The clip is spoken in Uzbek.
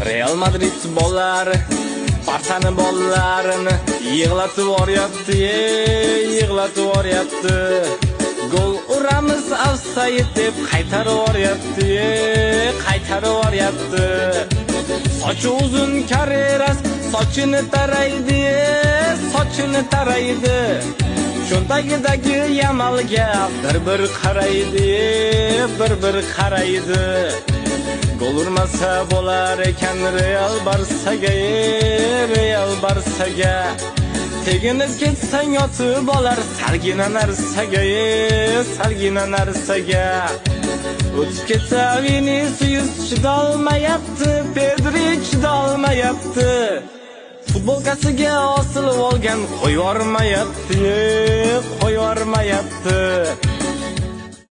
Real Madrid bollari Barçani bollarini yig'latib yuboryapti, yig'latib yuboryapti. Gol uramiz offside deb qaytarib yuboryapti, qaytarib yuboryapti. Sochi uzun Carreras sochini taraydi, sochini taraydi. Cho'ntagidagi Yamalga bir qaraydi, bir qaraydi. Gol urmasa bo'lar ekan Real Barsaga, Real Barsaga. Teginib ketsang yotib olar salgina narsaga, salgina narsaga. O'tib ketsa Vinicius chidolmayapti, Pedri chidolmayapti. Futbolkasiga osilib olgan qo'yvormayapti, qo'yvormayapti.